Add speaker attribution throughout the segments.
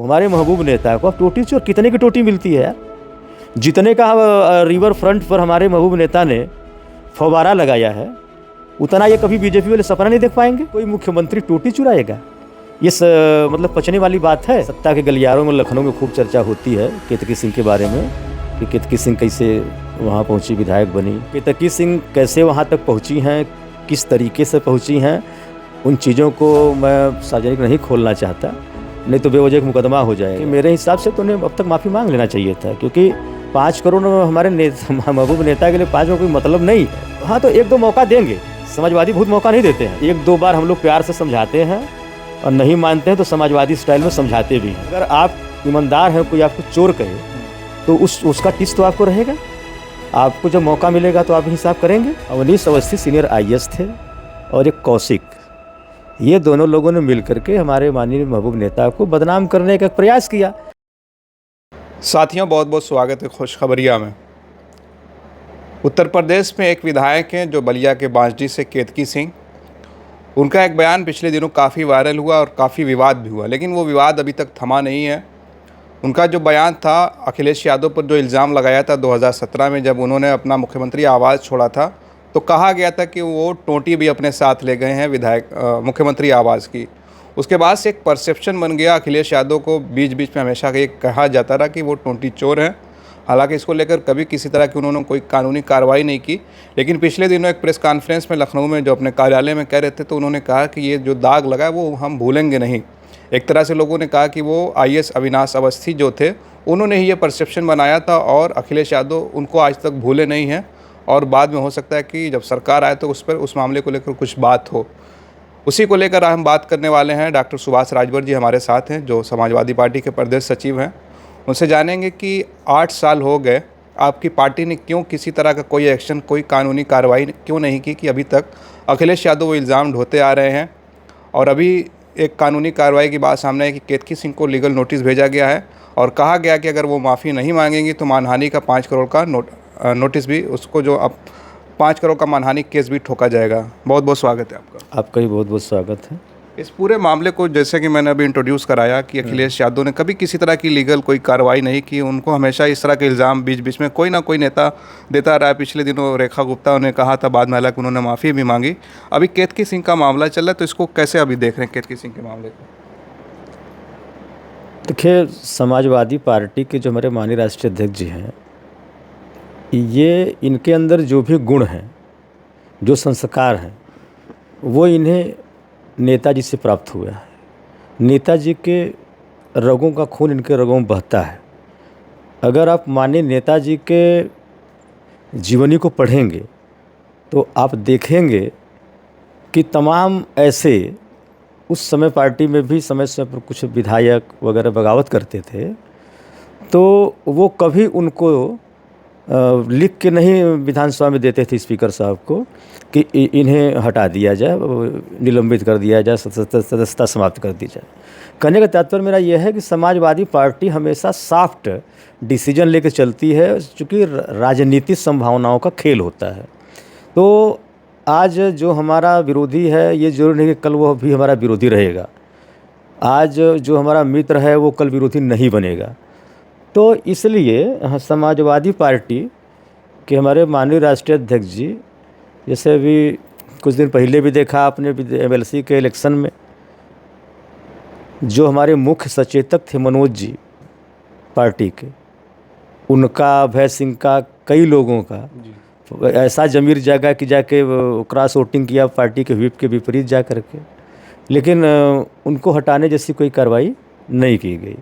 Speaker 1: हमारे महबूब नेता को अब टोटी चोर कितने की टोटी मिलती है यार। जितने का रिवर फ्रंट पर हमारे महबूब नेता ने फव्वारा लगाया है, उतना ये कभी बीजेपी वाले सपना नहीं देख पाएंगे। कोई मुख्यमंत्री टोटी चुराएगा? ये मतलब पचने वाली बात है। सत्ता के गलियारों में लखनऊ में खूब चर्चा होती है केतकी सिंह के बारे में कि केतकी सिंह कैसे वहाँ पहुँची, विधायक बनी। केतकी सिंह कैसे वहाँ तक पहुँची हैं, किस तरीके से पहुँची हैं, उन चीज़ों को मैं सार्वजनिक नहीं खोलना चाहता, नहीं तो बेवजह मुकदमा हो जाएगा। मेरे हिसाब से तो उन्हें अब तक माफ़ी मांग लेना चाहिए था, क्योंकि 5 करोड़ हमारे महबूब नेता के लिए 5 करोड़ कोई मतलब नहीं। हाँ, तो 1-2 मौका देंगे। समाजवादी बहुत मौका नहीं देते हैं। 1-2 बार हम लोग प्यार से समझाते हैं और नहीं मानते हैं तो समाजवादी स्टाइल में समझाते भी हैं। अगर आप ईमानदार हैं, कोई आपको चोर कहे तो उसका टिस्ट तो आपको रहेगा। आपको जब मौका मिलेगा तो आप हिसाब करेंगे। अवनीश अवस्थी सीनियर IAS थे और एक कौशिक, ये दोनों लोगों ने मिलकर के हमारे माननीय महबूब नेता को बदनाम करने का प्रयास किया।
Speaker 2: साथियों, बहुत बहुत स्वागत है खुशखबरिया में। उत्तर प्रदेश में एक विधायक हैं जो बलिया के बांसडी से, केतकी सिंह। उनका एक बयान पिछले दिनों काफ़ी वायरल हुआ और काफ़ी विवाद भी हुआ, लेकिन वो विवाद अभी तक थमा नहीं है। उनका जो बयान था, अखिलेश यादव पर जो इल्ज़ाम लगाया था 2017 में जब उन्होंने अपना मुख्यमंत्री आवास छोड़ा था, तो कहा गया था कि वो टोंटी भी अपने साथ ले गए हैं मुख्यमंत्री आवास की। उसके बाद से एक परसेप्शन बन गया अखिलेश यादव को, बीच बीच में हमेशा ये कहा जाता रहा कि वो टोंटी चोर हैं। हालांकि इसको लेकर कभी किसी तरह की उन्होंने कोई कानूनी कार्रवाई नहीं की, लेकिन पिछले दिनों एक प्रेस कॉन्फ्रेंस में लखनऊ में जो अपने कार्यालय में कह रहे थे, तो उन्होंने कहा कि ये जो दाग लगा है वो हम भूलेंगे नहीं। एक तरह से लोगों ने कहा कि वो IAS अविनाश अवस्थी जो थे, उन्होंने ही ये परसेप्शन बनाया था और अखिलेश यादव उनको आज तक भूले नहीं हैं। और बाद में हो सकता है कि जब सरकार आए तो उस मामले को लेकर कुछ बात हो। उसी को लेकर हम बात करने वाले हैं। डॉक्टर सुभाष राजभर जी हमारे साथ हैं, जो समाजवादी पार्टी के प्रदेश सचिव हैं। उनसे जानेंगे कि 8 साल हो गए, आपकी पार्टी ने क्यों किसी तरह का कोई एक्शन, कोई कानूनी कार्रवाई क्यों नहीं की कि अभी तक अखिलेश यादव वो इल्ज़ाम ढोते आ रहे हैं। और अभी एक कानूनी कार्रवाई की बात सामने है कि केतकी सिंह को लीगल नोटिस भेजा गया है और कहा गया कि अगर वो माफ़ी नहीं मांगेंगी तो मानहानि का 5 करोड़ का नोटिस भी, उसको जो अब 5 करोड़ का मानहानि केस भी ठोका जाएगा। बहुत बहुत स्वागत है आपका।
Speaker 1: आपका भी बहुत बहुत स्वागत है।
Speaker 2: इस पूरे मामले को, जैसे कि मैंने अभी इंट्रोड्यूस कराया कि अखिलेश यादव ने कभी किसी तरह की लीगल कोई कार्रवाई नहीं की, उनको हमेशा इस तरह के इल्ज़ाम बीच बीच में कोई ना कोई नेता देता रहा है। पिछले दिनों रेखा गुप्ता ने कहा था, बाद में हालांकि उन्होंने माफ़ी भी मांगी। अभी केतकी सिंह का मामला चल रहा है, तो इसको कैसे अभी देख रहे हैं केतकी सिंह के मामले को?
Speaker 1: देखिए, समाजवादी पार्टी के जो हमारे माननीय राष्ट्रीय अध्यक्ष जी हैं, ये इनके अंदर जो भी गुण हैं, जो संस्कार हैं, वो इन्हें नेताजी से प्राप्त हुआ है। नेताजी के रगों का खून इनके रगों में बहता है। अगर आप माननीय नेताजी के जीवनी को पढ़ेंगे तो आप देखेंगे कि तमाम ऐसे उस समय पार्टी में भी समय समय पर कुछ विधायक वगैरह बगावत करते थे, तो वो कभी उनको लिख के नहीं विधानसभा में देते थे स्पीकर साहब को कि इन्हें हटा दिया जाए, निलंबित कर दिया जाए, सदस्यता समाप्त कर दी जाए। कहने का तात्पर्य मेरा यह है कि समाजवादी पार्टी हमेशा सॉफ्ट डिसीजन लेकर चलती है, चूँकि राजनीतिक संभावनाओं का खेल होता है। तो आज जो हमारा विरोधी है, ये जरूर नहीं कि कल वो भी हमारा विरोधी रहेगा। आज जो हमारा मित्र है वो कल विरोधी नहीं बनेगा। तो इसलिए समाजवादी पार्टी के हमारे माननीय राष्ट्रीय अध्यक्ष जी, जैसे अभी कुछ दिन पहले भी देखा आपने MLC के इलेक्शन में, जो हमारे मुख्य सचेतक थे मनोज जी पार्टी के, उनका, अभय सिंह का, कई लोगों का ऐसा जमीर जागा कि जाके क्रॉस वोटिंग किया पार्टी के व्हिप के विपरीत जा कर के, लेकिन उनको हटाने जैसी कोई कार्रवाई नहीं की गई।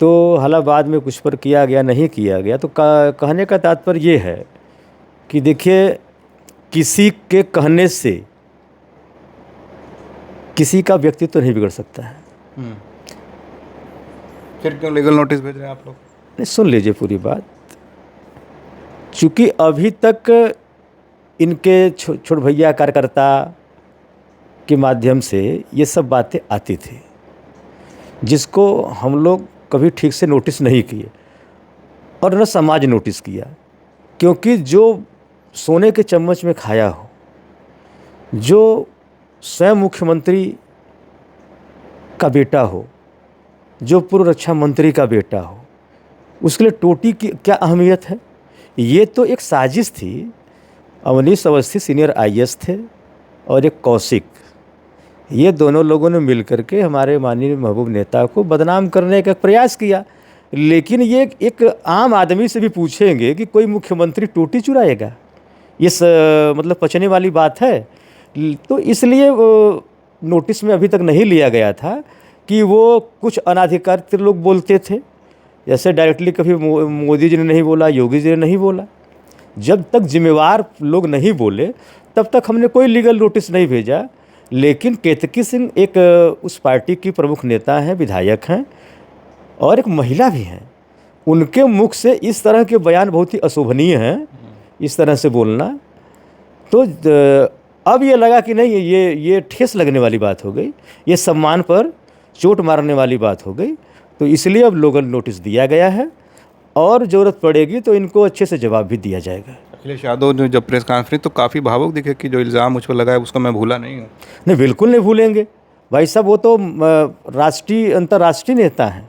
Speaker 1: तो हालाबाद में कुछ पर किया गया, नहीं किया गया। तो कहने का तात्पर्य ये है कि देखिए, किसी के कहने से किसी का व्यक्तित्व तो नहीं बिगड़ सकता है।
Speaker 2: फिर क्यों लीगल नोटिस भेज रहे हैं आप लोग?
Speaker 1: नहीं, सुन लीजिए पूरी बात। चूँकि अभी तक इनके छोट भैया कार्यकर्ता के माध्यम से ये सब बातें आती थी, जिसको हम लोग कभी ठीक से नोटिस नहीं किए और न समाज नोटिस किया। क्योंकि जो सोने के चम्मच में खाया हो, जो स्वयं मुख्यमंत्री का बेटा हो, जो पूर्व रक्षा मंत्री का बेटा हो, उसके लिए टोटी की क्या अहमियत है? ये तो एक साजिश थी। अवनीश अवस्थी सीनियर आईएएस थे और एक कौशिक, ये दोनों लोगों ने मिलकर के हमारे माननीय महबूब नेता को बदनाम करने का प्रयास किया। लेकिन ये एक आम आदमी से भी पूछेंगे कि कोई मुख्यमंत्री टोटी चुराएगा? मतलब पचने वाली बात है? तो इसलिए वो नोटिस में अभी तक नहीं लिया गया था कि वो कुछ अनाधिकारित लोग बोलते थे। जैसे डायरेक्टली कभी मोदी जी ने नहीं बोला, योगी जी ने नहीं बोला। जब तक जिम्मेवार लोग नहीं बोले तब तक हमने कोई लीगल नोटिस नहीं भेजा। लेकिन केतकी सिंह एक उस पार्टी की प्रमुख नेता हैं, विधायक हैं और एक महिला भी हैं। उनके मुख से इस तरह के बयान बहुत ही अशोभनीय हैं, इस तरह से बोलना। तो अब ये लगा कि नहीं, ये ठेस लगने वाली बात हो गई, ये सम्मान पर चोट मारने वाली बात हो गई। तो इसलिए अब लोगल नोटिस दिया गया है और ज़रूरत पड़ेगी तो इनको अच्छे से जवाब भी दिया जाएगा।
Speaker 2: अखिलेश यादव ने जब प्रेस कॉन्फ्रेंस तो काफ़ी भावुक दिखे कि जो इल्ज़ाम मुझ पर लगा है उसको मैं भूला नहीं हूँ।
Speaker 1: नहीं, बिल्कुल नहीं भूलेंगे भाई साहब। वो तो राष्ट्रीय अंतर्राष्ट्रीय नेता हैं।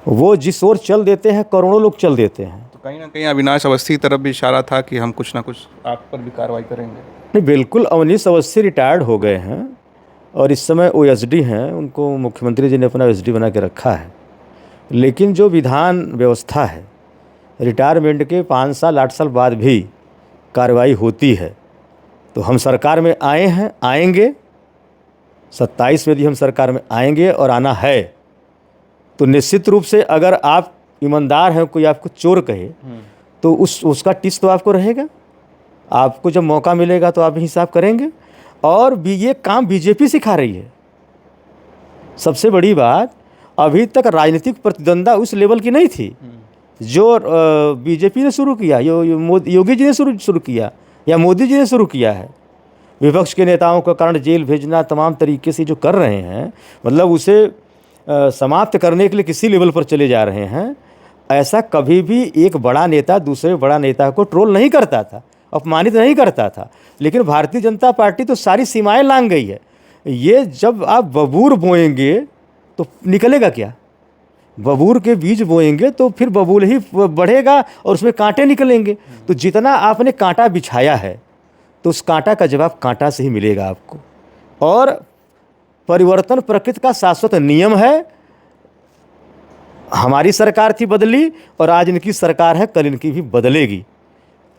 Speaker 1: वो जिस ओर चल देते हैं करोड़ों लोग चल देते हैं।
Speaker 2: तो कहीं ना कहीं अविनाश अवस्थी की तरफ भी इशारा था कि हम कुछ ना कुछ आप पर भी कार्रवाई करेंगे।
Speaker 1: नहीं, बिल्कुल। अवनीश अवस्थी रिटायर्ड हो गए हैं और इस समय ओएसडी हैं। उनको मुख्यमंत्री जी ने अपना ओएसडी बना के रखा है। लेकिन जो विधान व्यवस्था है, रिटायरमेंट के 5 साल 8 साल बाद भी कार्रवाई होती है। तो हम सरकार में आए हैं, आएंगे 27 में भी हम सरकार में आएंगे और आना है। तो निश्चित रूप से अगर आप ईमानदार हैं, कोई आपको चोर कहे तो उसका टिस तो आपको रहेगा। आपको जब मौका मिलेगा तो आप हिसाब करेंगे। और भी ये काम बीजेपी सिखा रही है। सबसे बड़ी बात, अभी तक राजनीतिक प्रतिद्वंदा उस लेवल की नहीं थी जो बीजेपी ने शुरू किया, योगी जी ने शुरू किया या मोदी जी ने शुरू किया है। विपक्ष के नेताओं का कारण जेल भेजना, तमाम तरीके से जो कर रहे हैं, मतलब उसे समाप्त करने के लिए किसी लेवल पर चले जा रहे हैं। ऐसा कभी भी एक बड़ा नेता दूसरे बड़ा नेता को ट्रोल नहीं करता था, अपमानित नहीं करता था। लेकिन भारतीय जनता पार्टी तो सारी सीमाएं लांघ गई है। ये जब आप बबूर बोएंगे तो निकलेगा क्या? बबूर के बीज बोएंगे तो फिर बबूल ही बढ़ेगा और उसमें कांटे निकलेंगे। तो जितना आपने कांटा बिछाया है तो उस कांटा का जवाब कांटा से ही मिलेगा आपको। और परिवर्तन प्रकृति का शाश्वत नियम है। हमारी सरकार थी, बदली, और आज इनकी सरकार है, कल इनकी भी बदलेगी।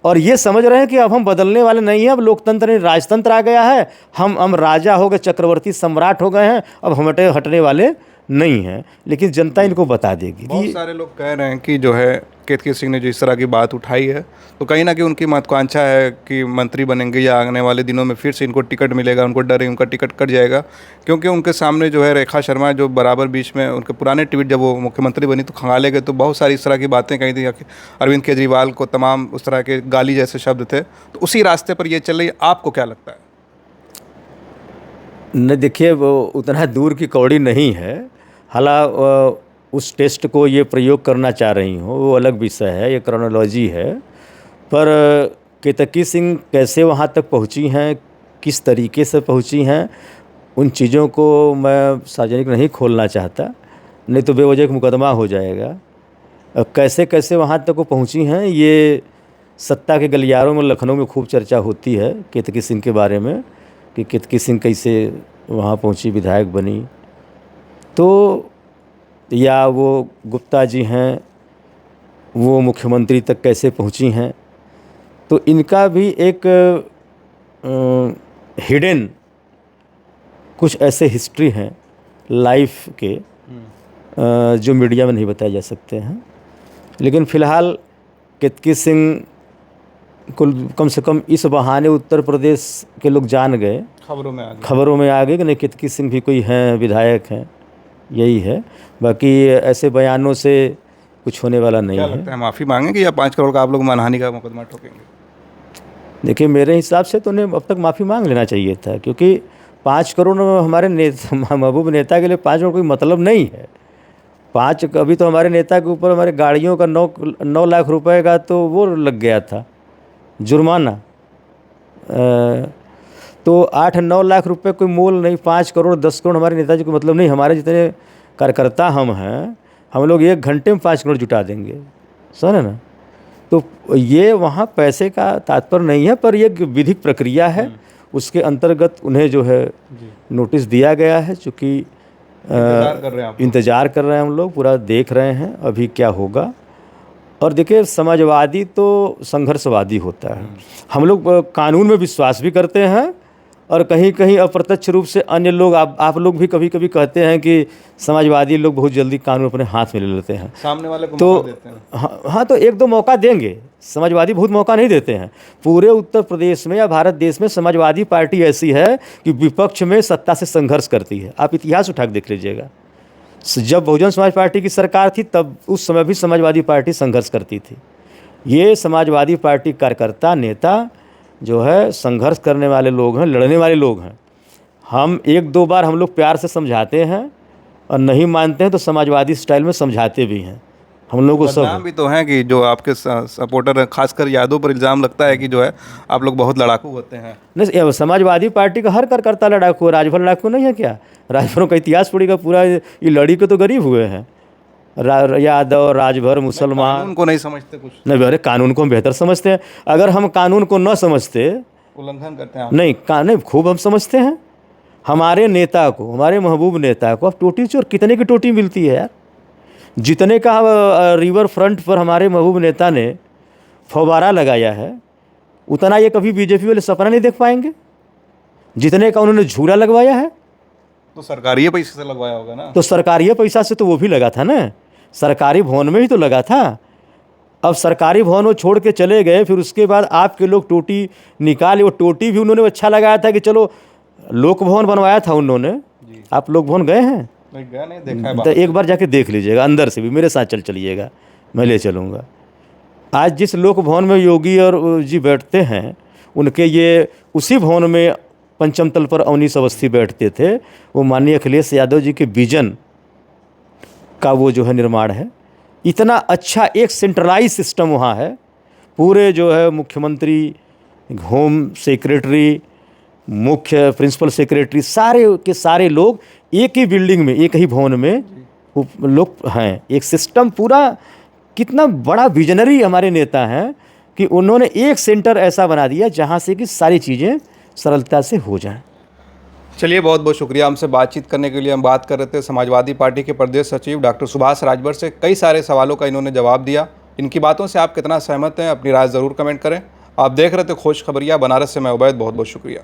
Speaker 1: और ये समझ रहे हैं कि अब हम बदलने वाले नहीं हैं, अब लोकतंत्र नहीं राजतंत्र आ गया है, हम राजा हो गए, चक्रवर्ती सम्राट हो गए हैं, अब हम हटने वाले नहीं हैं। लेकिन जनता इनको बता देगी।
Speaker 2: बहुत सारे लोग कह रहे हैं कि जो है केतकी सिंह ने जो इस तरह की बात उठाई है तो कहीं ना कहीं उनकी महत्वाकांक्षा है कि मंत्री बनेंगे या आने वाले दिनों में फिर से इनको टिकट मिलेगा। उनको डर है उनका टिकट कट जाएगा, क्योंकि उनके सामने जो है रेखा शर्मा जो बराबर बीच में उनके पुराने ट्वीट जब वो मुख्यमंत्री बनी तो खंगाले गए तो बहुत सारी इस तरह की बातें कही थी। अरविंद केजरीवाल को तमाम उस तरह के गाली जैसे शब्द थे। तो उसी रास्ते पर ये चल रही है, आपको क्या लगता है?
Speaker 1: न, देखिए, वो उतना दूर की कौड़ी नहीं है। हालांकि उस टेस्ट को ये प्रयोग करना चाह रही हो वो अलग विषय है, ये क्रोनोलॉजी है। पर केतकी सिंह कैसे वहाँ तक पहुँची हैं, किस तरीके से पहुँची हैं, उन चीज़ों को मैं सार्वजनिक नहीं खोलना चाहता, नहीं तो बेवजह एक मुकदमा हो जाएगा। कैसे कैसे वहाँ तक वो पहुँची हैं, ये सत्ता के गलियारों में लखनऊ में खूब चर्चा होती है केतकी सिंह के बारे में कि केतकी सिंह कैसे वहाँ पहुँची, विधायक बनी। तो या वो गुप्ता जी हैं, वो मुख्यमंत्री तक कैसे पहुंची हैं। तो इनका भी एक हिडन कुछ ऐसे हिस्ट्री हैं लाइफ के जो मीडिया में नहीं बताए जा सकते हैं। लेकिन फ़िलहाल केतकी सिंह को कम से कम इस बहाने उत्तर प्रदेश के लोग जान गए, खबरों में आ गए कि नहीं, केतकी सिंह भी कोई हैं, विधायक हैं, यही है। बाकी ऐसे बयानों से कुछ होने वाला नहीं है।
Speaker 2: क्या लगता है, माफ़ी मांगेंगे या 5 करोड़ का आप लोग मानहानि का मुकदमा ठोकेंगे?
Speaker 1: देखिए, मेरे हिसाब से तो उन्हें अब तक माफ़ी मांग लेना चाहिए था, क्योंकि 5 करोड़ हमारे महबूब नेता के लिए 5 करोड़ कोई मतलब नहीं है। 5 अभी तो हमारे नेता के ऊपर हमारे गाड़ियों का 9 लाख रुपए का तो वो लग गया था जुर्माना। तो 8-9 लाख रुपए कोई मोल नहीं, 5 करोड़ 10 करोड़ हमारे नेताजी को मतलब नहीं। हमारे जितने कार्यकर्ता हम हैं, हम लोग 1 घंटे में 5 करोड़ जुटा देंगे, समझ ना। तो ये वहाँ पैसे का तात्पर्य नहीं है, पर ये विधिक प्रक्रिया है, उसके अंतर्गत उन्हें जो है नोटिस दिया गया है। चूँकि इंतज़ार कर रहे हैं हम लोग, पूरा देख रहे हैं अभी क्या होगा। और देखिए, समाजवादी तो संघर्षवादी होता है। हम लोग कानून में विश्वास भी करते हैं, और कहीं कहीं अप्रत्यक्ष रूप से अन्य लोग, आप लोग भी कभी कभी कहते हैं कि समाजवादी लोग बहुत जल्दी कानून अपने हाथ में ले लेते हैं,
Speaker 2: सामने वाले को
Speaker 1: तो
Speaker 2: मौका देते हैं।
Speaker 1: हाँ, तो 1-2 मौका देंगे। समाजवादी बहुत मौका नहीं देते हैं। पूरे उत्तर प्रदेश में या भारत देश में समाजवादी पार्टी ऐसी है कि विपक्ष में सत्ता से संघर्ष करती है। आप इतिहास उठा के देख लीजिएगा, जब बहुजन समाज पार्टी की सरकार थी तब उस समय भी समाजवादी पार्टी संघर्ष करती थी। ये समाजवादी पार्टी कार्यकर्ता, नेता जो है संघर्ष करने वाले लोग हैं, लड़ने वाले लोग हैं। हम 1-2 बार हम लोग प्यार से समझाते हैं, और नहीं मानते हैं तो समाजवादी स्टाइल में समझाते भी हैं। हम लोग को सब
Speaker 2: बदनाम भी तो हैं कि जो आपके सपोर्टर हैं, खासकर यादव पर इल्ज़ाम लगता है कि जो है आप लोग बहुत लड़ाकू होते हैं।
Speaker 1: नहीं, समाजवादी पार्टी का हर कार्यकर्ता लड़ाकू है। राजभर लड़ाकू नहीं है क्या? राजभरों का इतिहास पढ़ेगा पूरा, ये लड़ी के तो गरीब हुए हैं। यादव, राजभर, मुसलमान
Speaker 2: उनको नहीं समझते कुछ,
Speaker 1: नहीं। अरे कानून को हम बेहतर समझते हैं। अगर हम कानून को न समझते,
Speaker 2: उल्लंघन करते हैं
Speaker 1: नहीं, खूब हम समझते हैं। हमारे नेता को, हमारे महबूब नेता को अब टोटी चोर कितने की टोटी मिलती है यार? जितने का रिवर फ्रंट पर हमारे महबूब नेता ने फव्वारा लगाया है, उतना ये कभी बीजेपी वाले सपना नहीं देख पाएंगे। जितने का उन्होंने झूला लगवाया है,
Speaker 2: तो सरकारी पैसे से लगवाया होगा ना।
Speaker 1: तो सरकारी पैसा से तो वो भी लगा था ना, सरकारी भवन में ही तो लगा था। अब सरकारी भवन वो छोड़ के चले गए, फिर उसके बाद आपके लोग टोटी निकाले। वो टोटी भी उन्होंने अच्छा लगाया था कि चलो लोक भवन बनवाया था उन्होंने। आप लोक भवन गए हैं?
Speaker 2: नहीं गया, नहीं देखा है।
Speaker 1: तो एक बार जाके देख लीजिएगा, अंदर से भी मेरे साथ चलिएगा, मैं ले चलूँगा। आज जिस लोक भवन में योगी और जी बैठते हैं, उनके ये उसी भवन में पंचम तल पर अवनीश अवस्थी बैठते थे। वो माननीय अखिलेश यादव जी के विजन का वो जो है निर्माण है। इतना अच्छा एक सेंट्रलाइज सिस्टम वहाँ है। पूरे जो है मुख्यमंत्री, होम सेक्रेटरी, मुख्य प्रिंसिपल सेक्रेटरी, सारे के सारे लोग एक ही बिल्डिंग में, एक ही भवन में लोग हैं। एक सिस्टम पूरा, कितना बड़ा विजनरी हमारे नेता हैं कि उन्होंने एक सेंटर ऐसा बना दिया जहाँ से कि सारी चीज़ें सरलता से हो जाएं।
Speaker 2: चलिए, बहुत बहुत शुक्रिया हमसे बातचीत करने के लिए। हम बात कर रहे थे समाजवादी पार्टी के प्रदेश सचिव डॉक्टर सुभाष राजभर से। कई सारे सवालों का इन्होंने जवाब दिया। इनकी बातों से आप कितना सहमत हैं, अपनी राय ज़रूर कमेंट करें। आप देख रहे थे खोज खबरिया बनारस से, मैं उबैद। बहुत बहुत शुक्रिया।